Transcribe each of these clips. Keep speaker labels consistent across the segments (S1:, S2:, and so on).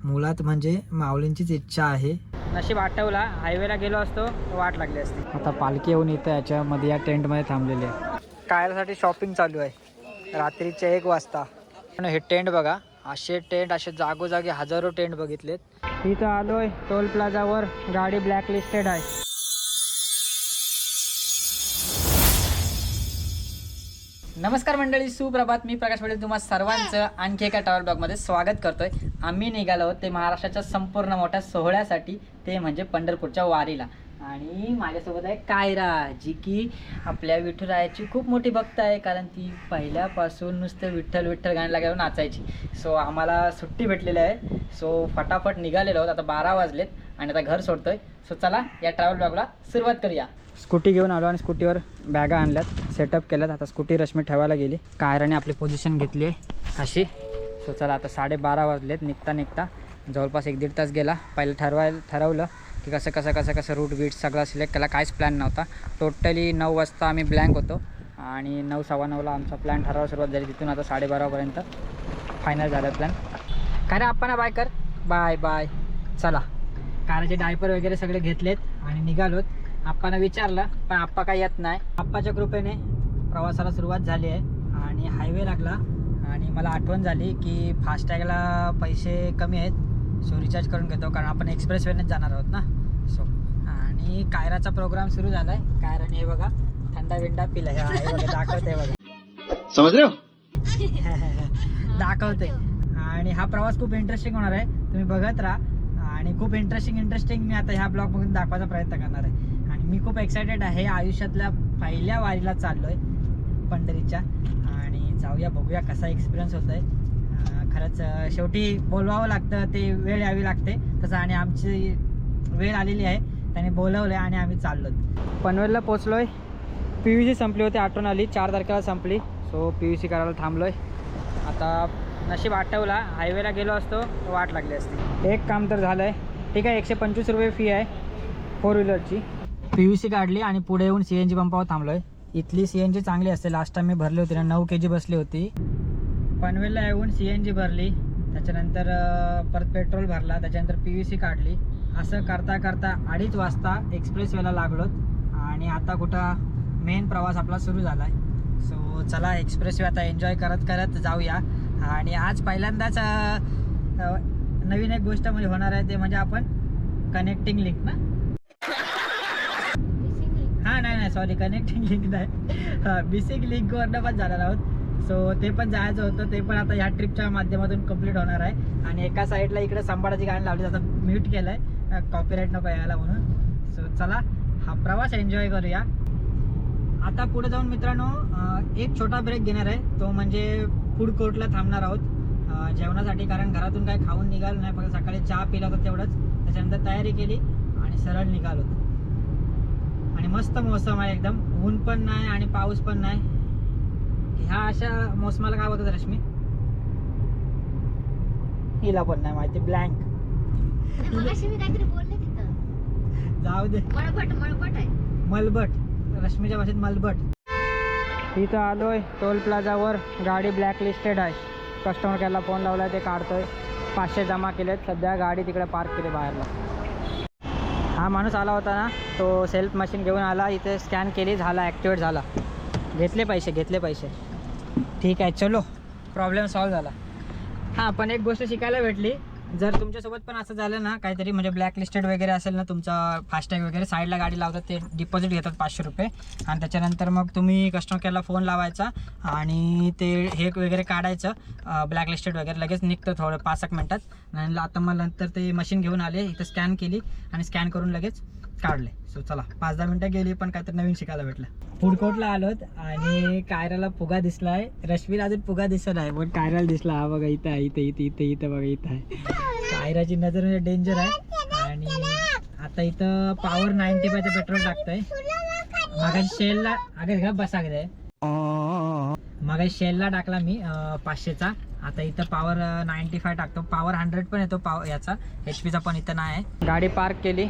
S1: मुळात म्हणजे माऊलींचीच इच्छा आहे. नशीब आठवला, हायवेला गेलो असतो वाट लागली असती. आता पालखी येऊन इथं याच्यामध्ये या टेंटमध्ये थांबलेली आहे. कायसाठी शॉपिंग चालू आहे रात्रीच्या 1 वाजता. हे टेंट बघा, असे टेंट असे जागोजागी हजारो टेंट बघितलेत. इथं आलोय टोल प्लाझावर, गाडी ब्लॅक लिस्टेड आहे. नमस्कार मंडळी, सुप्रभात. मी प्रकाश पाटील तुम्हा सर्वांचं आणखी एका ट्रॅव्हल ब्लॉगमध्ये स्वागत करतोय. आम्ही निघालो आहोत ते महाराष्ट्राच्या संपूर्ण मोठ्या सोहळ्यासाठी, ते म्हणजे पंढरपूरच्या वारीला. आणि माझ्यासोबत आहे कायरा, जी की आपल्या विठुरायाची खूप मोठी भक्त आहे, कारण ती पहिल्यापासून नुसतं विठ्ठल विठ्ठल गाणं लागल्यावर नाचायची. सो आम्हाला सुट्टी भेटलेली आहे, सो फटाफट निघालेलो आहोत. आता 12 वाजलेत आणि आता घर सोडतोय. सो चला या ट्रॅव्हल ब्लॉगला सुरुवात करूया. स्कूटी घेऊन आलो आणि स्कूटीवर बॅगा आणल्यात, सेटअप केल्यात. आता स्कूटी रश्मी ठेवायला गेली. कायराने आपली पोझिशन घेतली आहे अशी. सो चला आता 12:30 वाजलेत. निघता जवळपास 1-1.5 तास गेला. पहिलं ठरवलं की कसं रूट बीट सगळं सिलेक्ट केला. काहीच प्लॅन नव्हता. टोटली 9 वाजता आम्ही ब्लँक होतो आणि 9:15 आमचा प्लॅन ठरावायला सुरुवात झाली. तिथून आता 12:30पर्यंत फायनल झालं प्लॅन. काय रे आप्पा ना, बाय कर. Bye bye. चला, काराचे डायपर वगैरे सगळे घेतलेत आणि निघालोत. आप्पानं विचारलं पण आप्पा काही येत नाही. आप्पाच्या कृपेने प्रवासाला सुरुवात झाली आहे आणि हायवे लागला. आणि मला आठवण झाली की फास्टॅगला पैसे कमी आहेत, सो रिचार्ज करून घेतो, कारण आपण एक्सप्रेसवेनेच जाणार आहोत ना. सो आणि कायराचा प्रोग्राम सुरू झाला आहे. कायराने हे बघा थंडा विंडा पिला. हे बघा दाखवते, बघा समज रे दाखवते. आणि हा प्रवास खूप इंटरेस्टिंग होणार आहे, तुम्ही बघत राहा. आणि खूप इंटरेस्टिंग मी आता ह्या ब्लॉगमधून दाखवायचा प्रयत्न करणार आहे. आणि मी खूप एक्सायटेड आहे. आयुष्यातल्या पहिल्या वारीला चाललो आहे पंढरीच्या. आणि जाऊया, बघूया कसा एक्सपिरियन्स होतो आहे. खरंच शेवटी बोलवावं लागतं, ते वेळ यावी लागते तसं. आणि आमची वेळ आलेली आहे, त्याने बोलवलं आहे आणि आम्ही चाललो. पनवेलला पोचलो आहे. PVC संपली होती, आठवण आली. 4 तारखेला संपली. सो PVC करायला थांबलो आहे. आता नशीब आठवला, हायवेला गेलो असतो वाट लागली असती. एक काम तर झालं आहे. ठीक आहे, 125 रुपये फी आहे 4 व्हीलरची. PVC काढली आणि पुढे येऊन CNG पंपावर थांबलो आहे. इथली CNG चांगली असते. लास्ट टाइम मी भरली होती ना, 9 kg बसली होती. पनवेलला येऊन CNG भरली, त्याच्यानंतर परत पेट्रोल भरला, त्याच्यानंतर PVC काढली. असं करता 2:30 वाजता एक्सप्रेसवेला लागलोत. आणि आता कुठं मेन प्रवास आपला सुरू झाला आहे. सो चला, एक्सप्रेसवे आता एन्जॉय करत जाऊया. आणि आज पहिल्यांदाच नवीन एक गोष्ट म्हणजे होणार आहे, ते म्हणजे आपण कनेक्टिंग लिंक ना, हां नाही सॉरी, कनेक्टिंग लिंक नाही, बेसिक लिंकवरनं पण जाणार आहोत. सो ते पण जायचं होतं, ते पण आता ह्या ट्रिपच्या माध्यमातून कंप्लीट होणार आहे. आणि एका साईडला इकडे संभाळाची गाणी लावली, आता म्यूट केलं आहे, कॉपीराईट नको यायला म्हणून. सो चला, हा प्रवास एन्जॉय करूया. आता पुढे जाऊन मित्रांनो एक छोटा ब्रेक घेणार आहे, तो म्हणजे फूड कोर्टला थांबणार आहोत जेवणासाठी. कारण घरातून काय खाऊन निघालो नाही, फक्त सकाळी चहा पिला होता तेवढंच. त्याच्यानंतर तयारी केली आणि सरळ निघालो. आणि मस्त मोसम आहे एकदम, ऊन पण नाही आणि पाऊस पण नाही. ह्या अशा मोसमाला काय होतं रश्मी? हिला पण नाही माहिती, ब्लँक. जाऊ दे, मलबट, रश्मीच्या भाषेत मलबट. इथं आलोय टोल प्लाझावर, गाडी ब्लॅक लिस्टेड आहे. कस्टमर केअरला फोन लावलाय, ते काढतोय. 500 जमा केलेत. सध्या गाडी तिकडे पार्क केली बाहेरला. हा माणूस आला होता ना, तो सेल्फ मशीन घेऊन आला, इथे स्कॅन केली, झाला, ॲक्टिवेट झाला. घेतले पैसे. ठीक आहे, चलो, प्रॉब्लेम सॉल्व झाला. हां, पण एक गोष्ट शिकायला भेटली. जर तुमच्यासोबत पण असं झालं ना काहीतरी, म्हणजे ब्लॅक लिस्टेड वगैरे असेल ना तुमचा फास्टॅग वगैरे, साईडला गाडी लावतात, ते डिपॉझिट घेतात 500 रुपये. आणि त्याच्यानंतर मग तुम्ही कस्टमर केअरला फोन लावायचा आणि ते हे वगैरे काढायचं, ब्लॅक लिस्टेड वगैरे, लगेच निघतं थोडं 5-1 मिनटात. आणि आता मग नंतर ते मशीन घेऊन आले, इथं स्कॅन केली आणि स्कॅन करून लगेच काढले. सो चला, 5-10 मिनटं गेली पण काहीतरी नवीन शिकायला भेटलं. फूड कोर्टला आलोत आणि कायराला फुगा दिसलाय. रश्मीला अजून फुगा दिसत आहे, पण कायराला दिसला. हा बघा, इथं आहे, इथं बघा, इथं आहे. कायराची नजर म्हणजे डेंजर आहे. आणि आता इथं पॉवर 95चं पेट्रोल टाकतंय. मागाशी शेलला, अगं घ्या बसा गे, मागाशी शेलला टाकला मी 500चा. आता इथं पॉवर 95 टाकतो. पॉवर 100 पण येतो याचा, HP पण इथं नाही आहे. गाडी पार्क केली.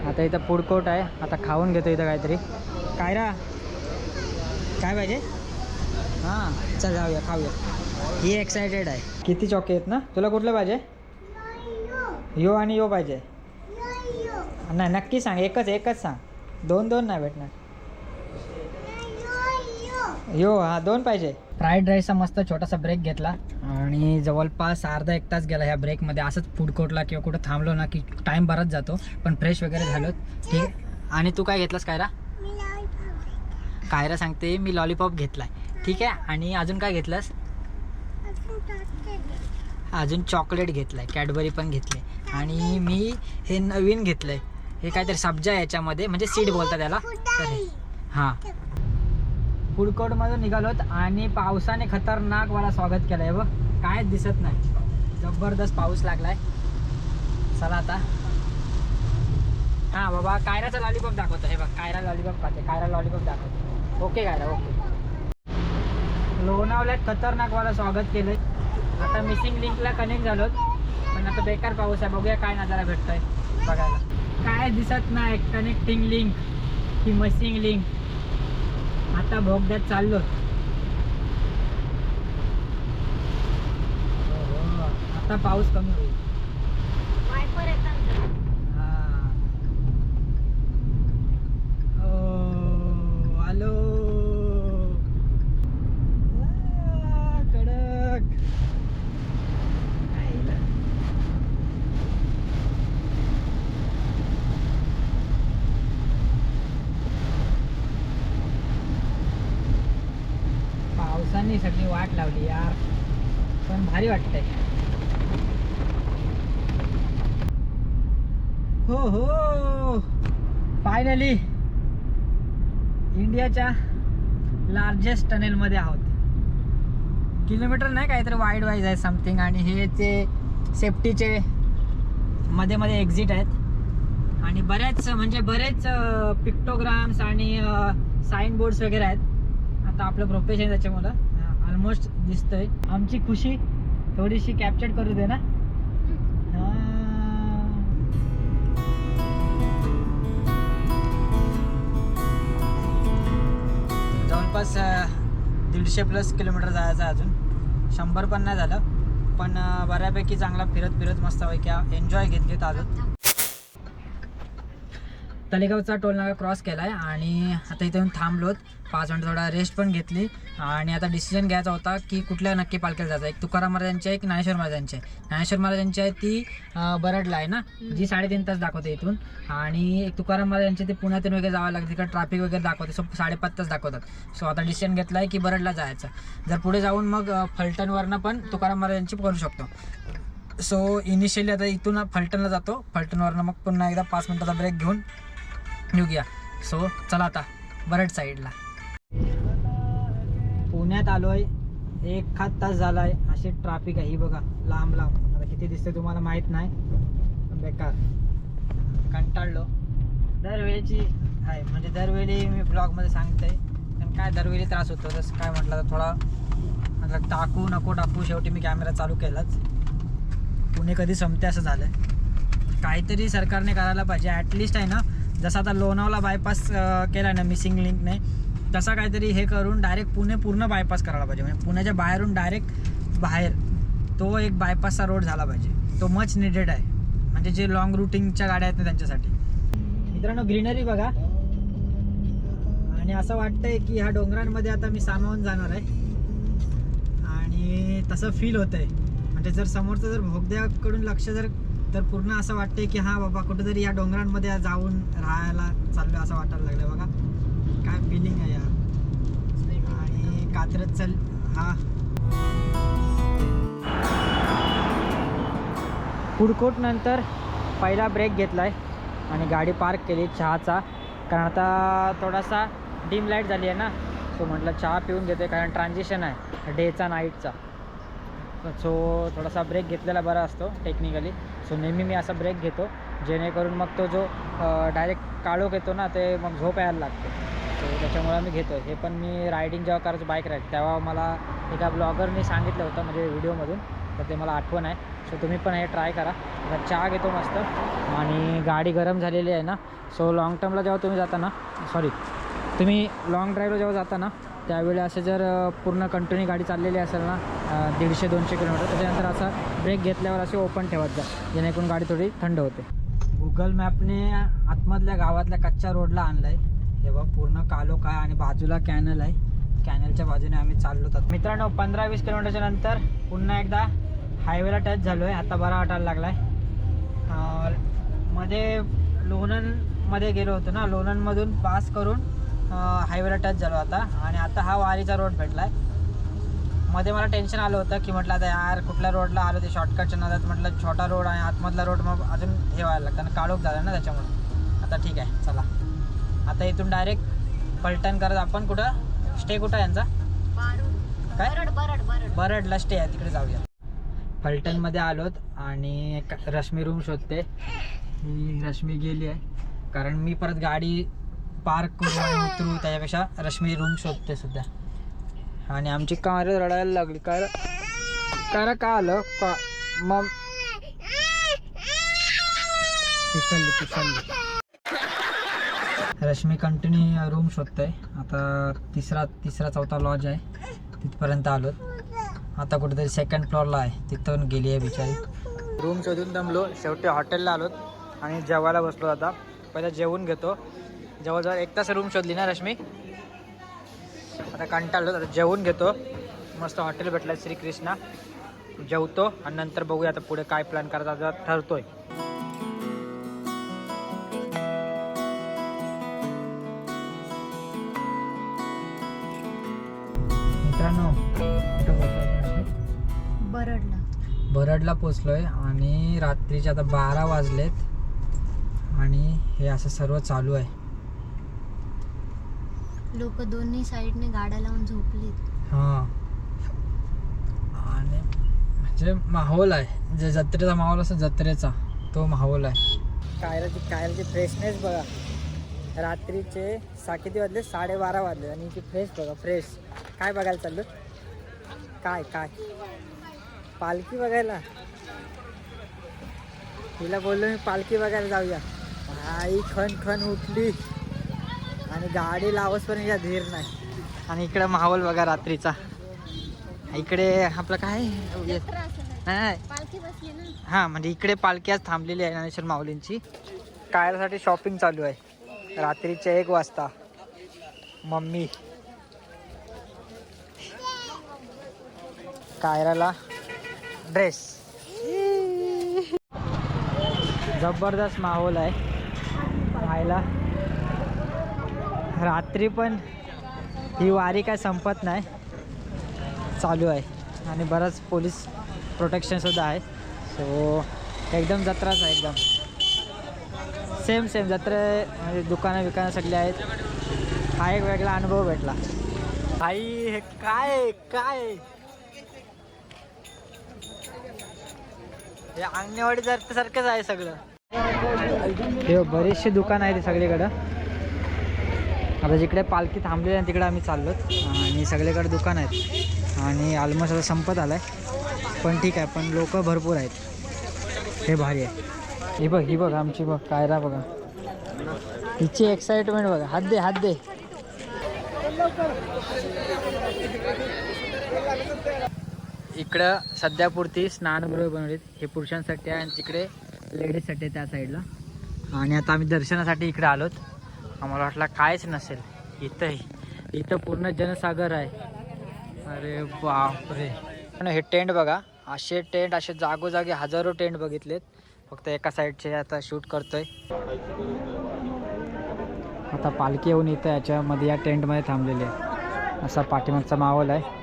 S1: आता इथं फूड कोर्ट आहे, आता खाऊन घेतो इथं काहीतरी. कायरा काय पाहिजे? हां चल जाऊया, खाऊया. ही एक्सायटेड आहे. किती चॉके आहेत ना, तुला कुठलं पाहिजे? यो आणि यो पाहिजे नाही नक्की सांग एकच सांग 2 नाही भेटणार यो हा 2 पाहिजे फ्राईड राईसचा मस्त छोटासा ब्रेक घेतला आणि जवळपास अर्धा 1 तास गेला ह्या ब्रेकमध्ये असंच फूड कोर्टला किंवा कुठं थांबलो ना की टाईम बराच जातो पण फ्रेश वगैरे झालो ठीक आणि तू काय घेतलास कायरा सांगते मी लॉलीपॉप घेतलाय ठीक आहे आणि अजून काय घेतलंस अजून चॉकलेट घेतलंय कॅडबरी पण घेतले आणि मी हे नवीन घेतलंय हे काहीतरी सब्जा याच्यामध्ये म्हणजे सीड बोलतात त्याला तर हां फूड कोर्टमधून निघालोत आणि पावसाने खतरनाक मला स्वागत केलं आहे बघ कायच दिसत नाही जबरदस्त पाऊस लागलाय चला आता हां बाबा कायराचा लॉलीपॉप दाखवतो हे बघ कायरा लॉलीपॉप खाते कायरा लॉलीपॉप दाखवतो ओके कायरा ओके लोणावल्यात खतरनाक मला स्वागत केलंय आता मिसिंग लिंकला कनेक्ट झालोत पण आता बेकार पाऊस आहे बघूया काय नजारा भेटतोय बघायला काय दिसत नाही कनेक्टिंग लिंक ही मिसिंग लिंक आता भोगद्यात चाललो आता पाऊस कमी होईल हॅलो कडक पावसाने सगळी वाट लावली यार पण भारी वाटतंय हो फायनली इंडियाच्या लार्जेस्ट टनेलमध्ये आहोत किलोमीटर नाही काहीतरी वाईड वाईज आहे समथिंग आणि हे ते सेफ्टीचे मध्ये एक्झिट आहेत आणि बरेच पिक्टोग्राम्स आणि साईन बोर्ड्स वगैरे आहेत आता आपलं प्रोफेशन त्याच्यामुळं ऑलमोस्ट दिसतंय आमची खुशी थोडीशी कॅप्चर करू दे ना जवळपास 150+ किलोमीटर जायचं अजून 100 पण नाही झालं पण बऱ्यापैकी चांगला फिरत मस्तपैकी एन्जॉय घेत आलो तलेगावचा टोल नाका क्रॉस केला आहे आणि आता इथे येऊन थांबलोत 5 मिनिट थोडा रेस्ट पण घेतली आणि आता डिसिजन घ्यायचा होता की कुठल्या नक्की पालख्याला जायचं एक तुकाराम महाराजांची आहे एक ज्ञानेश्वर महाराजांची आहे ज्ञानेश्वर महाराजांची आहे ती बरडला आहे ना जी 3.5 तास दाखवते इथून आणि एक तुकाराम महाराजांची ते पुण्यातून वगैरे जावं लागतं तिकडे ट्रॅफिक वगैरे दाखवते सो 5.5 तास दाखवतात सो आता डिसिजन घेतला आहे की बरडला जायचं जर पुढे जाऊन मग फलटणवरनं पण तुकाराम महाराजांची करू शकतो सो इनिशियली आता इथून फलटणला जातो फलटणवरनं मग पुन्हा एकदा 5 मिनिटाचा ब्रेक घेऊन निघूया सो चला आता बरड साईडला पुण्यात आलोय 1 तास झालाय अशी ट्रॅफिक आहे ही बघा लांब आता किती दिसते तुम्हाला माहित नाही बेकार कंटाळलो दरवेळेची आहे म्हणजे दरवेळी मी ब्लॉगमध्ये सांगते पण काय दरवेळी त्रास होतो जसं काय म्हटलं तर थोडा म्हटलं टाकू नको टाकू शेवटी मी कॅमेरा चालू केलाच पुणे कधी संपते असं झालं काहीतरी सरकारने करायला पाहिजे ॲटलिस्ट आहे ना जसं आता लोणावळा बायपास केला ना मिसिंग लिंकने तसा काहीतरी हे करून डायरेक्ट पुणे पूर्ण बायपास करायला पाहिजे म्हणजे पुण्याच्या बाहेरून डायरेक्ट बाहेर तो एक बायपासचा रोड झाला पाहिजे तो मच निडेड आहे म्हणजे जे लॉंग रूटिंगच्या गाड्या आहेत ना त्यांच्यासाठी मित्रांनो ग्रीनरी बघा आणि असं वाटतंय की ह्या डोंगरांमध्ये आता मी सामावून जाणार आहे आणि तसं फील होतंय म्हणजे जर समोरचं जर भोगद्याकडून लक्ष जर तर पूर्ण असं वाटतंय की हां बाबा कुठेतरी या डोंगरांमध्ये जाऊन राहायला चाललो असं वाटायला लागलं बघा काय फिलिंग आहे यार आणि कात्रज चल हा फूड कोर्ट नंतर पहिला ब्रेक घेतलाय आणि गाडी पार्क केली चहाचा कारण आता थोडासा डिम लाईट झाली आहे ना सो म्हटलं चहा पिऊन घेते कारण ट्रान्झिशन आहे डेचा नाईटचा सो थोडासा ब्रेक घेतलेला बरा असतो टेक्निकली सो नेहमी मी असा ब्रेक घेतो जेणेकरून मग तो जो डायरेक्ट काळोख येतो ना ते मग झोप यायला लागते सो त्याच्यामुळे मी घेतो हे पण मी रायडिंग जेव्हा करायचं बाईक राईड तेव्हा मला एका ब्लॉगरनी सांगितलं होतं म्हणजे व्हिडिओमधून तर ते मला आठवण आहे सो तुम्ही पण हे ट्राय करा आता चहा घेतो मस्त आणि गाडी गरम झालेली आहे ना सो लॉंग टर्मला जेव्हा तुम्ही जाता ना तुम्ही लॉंग ड्राईव्हला जेव्हा जाता ना त्यावेळी असं जर पूर्ण कंटिन्यू गाडी चाललेली असेल ना 150-200 किलोमीटर, त्याच्यानंतर असा ब्रेक घेतल्यावर असे ओपन ठेवत जा, जेणेकरून गाडी थोडी थंड होते. गुगल मॅपने आतमधल्या गावातल्या कच्च्या रोडला आणलं आहे. हे बघ पूर्ण कालोखाय आणि बाजूला कॅनल आहे. कॅनलच्या बाजूने आम्ही चाललो होतो. मित्रांनो 15-20 किलोमीटरच्या नंतर पुन्हा एकदा हायवेला टच झालो आहे. आता बरा वाटायला लागला आहे. मध्ये लोणंदमध्ये गेलो होतो ना, लोणंदमधून पास करून हायवेला टच झालो आता. आणि आता हा वारीचा रोड भेटला आहे. मध्ये मला टेन्शन आलं होतं की म्हटलं आता यार कुठल्या रोडला आलो ते शॉर्टकटच्या नादात, म्हटलं छोटा रोड आणि आतमधला रोड मग अजून हे व्हायला लागतं आणि काळोख झाला ना त्याच्यामुळे. आता ठीक आहे चला, आता इथून डायरेक्ट पलटण करत आपण कुठं स्टे कुठं आहे यांचा काय बरडला स्टे आहे, तिकडे जाऊया. फलटणमध्ये आलोत आणि रश्मी रूम शोधते. ही रश्मी गेली आहे कारण मी परत गाडी पार्क करून उतरू त्याच्यापेक्षा रश्मी रूम शोधते सुद्धा. आणि आमची कार रडायला लागली. का आलं का मग पिसलली. रश्मी कंटिन्यू रूम शोधते. आता तिसरा चौथा लॉज आहे, तिथपर्यंत आलोत. आता कुठेतरी सेकंड फ्लोअरला आहे, तिथून गेली आहे बिचारी. रूम शोधून दमलो, शेवटी हॉटेलला आलोत आणि जेवायला बसलो. आता पहिला जेवून घेतो. जवळजवळ 1 तास रूम शोधली ना रश्मी, आता कंटाळलो. आता जेवून घेतो. मस्त हॉटेल भेटलं श्रीकृष्णा, जेवतो आणि नंतर बघूया आता पुढे काय प्लॅन करायचा ठरतोय. मित्रांनो बरडला पोचलोय आणि रात्रीचे आता 12 वाजलेत आणि हे असं सर्व चालू आहे.
S2: लोक दोन्ही साईडने गाड्या लावून झोपलेत.
S1: हां, आणि म्हणजे माहोल आहे, जे जत्रेचा माहोल असतो जत्रेचा तो माहोल आहे. कायराची फ्रेशनेस बघा. रात्रीचे किती वाजले 12:30 वाजले आणि ती फ्रेश बघा. फ्रेश काय बघायला चाललो? काय पालखी बघायला. तिला बोललो मी पालखी बघायला जाऊया. आई खन उठली आणि गाडी लावस पण या धीर नाही. आणि इकडे माहोल बघा रात्रीचा. इकडे आपलं काय नाही हां, म्हणजे इकडे पालखी आज थांबलेली आहे ज्ञानेश्वर माऊलींची. कायरासाठी शॉपिंग चालू आहे. रात्रीचे 1 वाजता मम्मी कायराला ड्रेस. जबरदस्त माहोल आहे पाहायला. रात्री पण ही वारी काय संपत नाही, चालू आहे. आणि बरंच पोलीस प्रोटेक्शनसुद्धा आहे. सो एकदम जत्राच आहे, एकदम सेम जत्रा म्हणजे दुकानं सगळे आहेत. हा एक वेगळा अनुभव भेटला. आई हे काय हे अंगणेवाडी सारखंच आहे सगळं. हे बरेचसे दुकान आहेत सगळीकडं. आता जिकडे पालखी थांबलेली आहे तिकडे आम्ही चाललो आणि सगळीकडे दुकान आहेत आणि ऑलमोस्ट आता संपत आलाय, पण ठीक आहे. पण लोक भरपूर आहेत, हे भारी आहे. ही बघ आमची बघ कायरा बघा, हिची एक्साइटमेंट बघा. हात दे इकडं सध्यापुरती स्नानगृह बनवलीत. हे पुरुषांसाठी आहे आणि तिकडे लेडीजसाठी आहे त्या साईडला. आणि आता आम्ही दर्शनासाठी इकडे आलोत. आम्हाला वाटलं कायच नसेल, इथं पूर्ण जनसागर आहे. अरे बापरे. हे टेंट बघा, असे जागोजागी हजारो टेंट बघितलेत. फक्त एका साईडचे आता शूट करतोय. आता पालखी येऊन इथं याच्यामध्ये या टेंटमध्ये थांबलेली आहे. असा पाठीमागचा माहोल आहे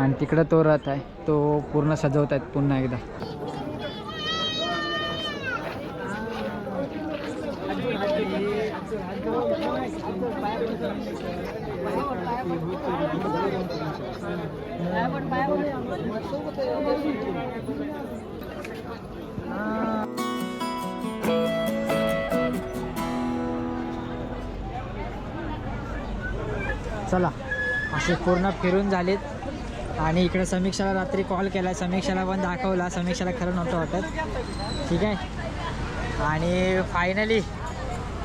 S1: आणि तिकडं तो रथ आहे, तो पूर्ण सजवत आहेत पुन्हा एकदा. चला असे पूर्ण फिरून झालेत. आणि इकडे समीक्षाला रात्री कॉल केला, समीक्षाला पण दाखवला. समीक्षाला खरं नव्हतं वाटत, ठीक आहे. आणि फायनली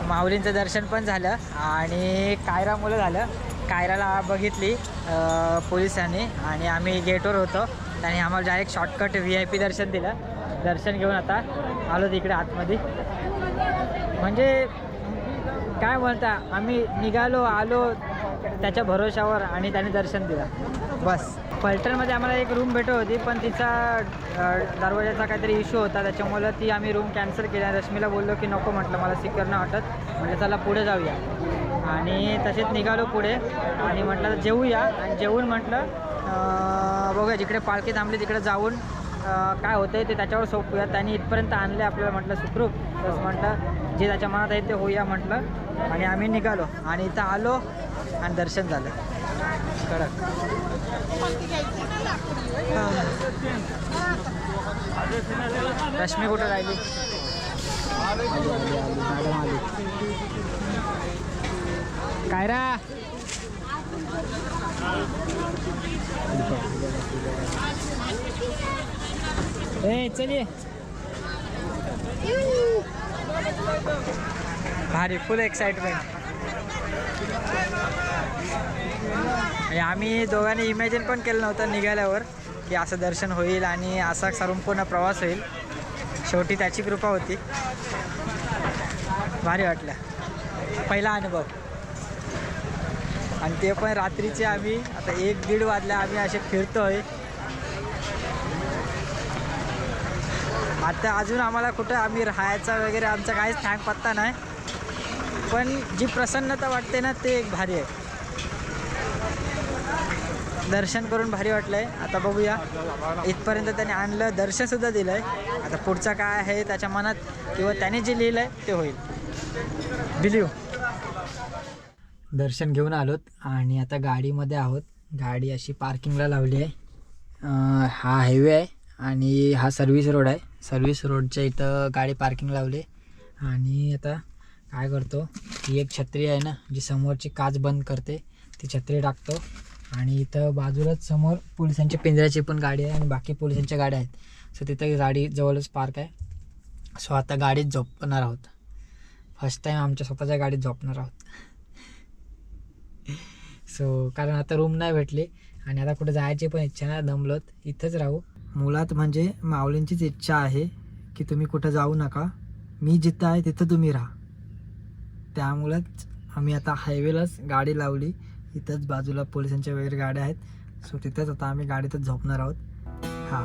S1: माऊलींचं दर्शन पण झालं आणि कायरा मुलं झालं. कायराला बघितली पोलिसांनी आणि आम्ही गेटवर होतो. त्यांनी आम्हाला डायरेक्ट शॉर्टकट VIP दर्शन दिलं. दर्शन घेऊन आता आलो तिकडे आतमध्ये. म्हणजे काय म्हणता, आम्ही निघालो आलो त्याच्या भरोशावर आणि त्याने दर्शन दिलं बस. फलटणमध्ये आम्हाला एक रूम भेटत होती, पण तिचा दरवाजाचा काहीतरी इश्यू होता, त्याच्यामुळं ती आम्ही रूम कॅन्सल केली. रश्मीला बोललो की नको, म्हटलं मला सिक्युअर नाही वाटत, म्हटलं चला पुढे जाऊया. आणि तसेच निघालो पुढे आणि म्हटलं जेवूया. आणि जेवून म्हटलं बघूया जिकडे पालखी थांबली तिकडे जाऊन काय होतं आहे ते त्याच्यावर सोपूया. त्यांनी इथपर्यंत आणले आपल्याला, म्हटलं सुखरूप. तसं म्हटलं जे त्याच्या मनात आहे ते होऊया म्हटलं. आणि आम्ही निघालो आणि इथं आलो आणि दर्शन झालं कडक. रश्मी कुठं राहिली? मॅडम आली. कायरा चलिए. भारी, फुल एक्साइटमेंट. म्हणजे आम्ही दोघांनी इमॅजिन पण केलं नव्हतं निघाल्यावर की असं दर्शन होईल आणि असा संपूर्ण प्रवास होईल. शेवटी त्याची कृपा होती. भारी वाटलं, पहिला अनुभव. आणि ते पण रात्रीचे. आम्ही आता 1-1:30 वाजल्या, आम्ही असे फिरतोय. आता अजून आम्हाला कुठं आम्ही राहायचा वगैरे आमचा काहीच ठाक पत्ता नाही, पण जी प्रसन्नता वाटते ना ते एक भारी आहे. दर्शन करून भारी वाटलं आहे. आता बघूया, इथपर्यंत त्याने आणलं, दर्शनसुद्धा दिलं आहे. आता पुढचं काय आहे त्याच्या मनात किंवा त्याने जे लिहिलं आहे ते होईल. बिलीव. दर्शन घेऊन आलोत आणि आता गाडीमध्ये आहोत. गाडी अशी पार्किंगला लावली आहे. हा हायवे आहे आणि हा सर्व्हिस रोड आहे. सर्व्हिस रोडच्या इथं गाडी पार्किंग लावली. आणि आता काय करतो, ही एक छत्री आहे ना जी समोरची काच बंद करते, ती छत्री टाकतो. आणि इथं बाजूलाच समोर पोलिसांच्या पिंजऱ्याची पण गाडी आहे आणि बाकी पोलिसांच्या गाड्या आहेत. सो तिथं गाडी जवळच पार्क आहे. सो आता गाडीत झोपणार आहोत. फर्स्ट टाईम आमच्या स्वतःच्या गाडीत झोपणार आहोत. सो कारण आता रूम नाही भेटली आणि आता कुठे जायची पण इच्छा नाही, दमलोत, इथंच राहू. मुळात म्हणजे माऊलींचीच इच्छा आहे की तुम्ही कुठं जाऊ नका, मी जिथं आहे तिथं तुम्ही राहा. त्यामुळंच आम्ही आता हायवेलाच गाडी लावली. इथंच बाजूला पोलिसांच्या वगैरे गाड्या आहेत. सो तिथंच आता आम्ही गाडीतच झोपणार आहोत. हां.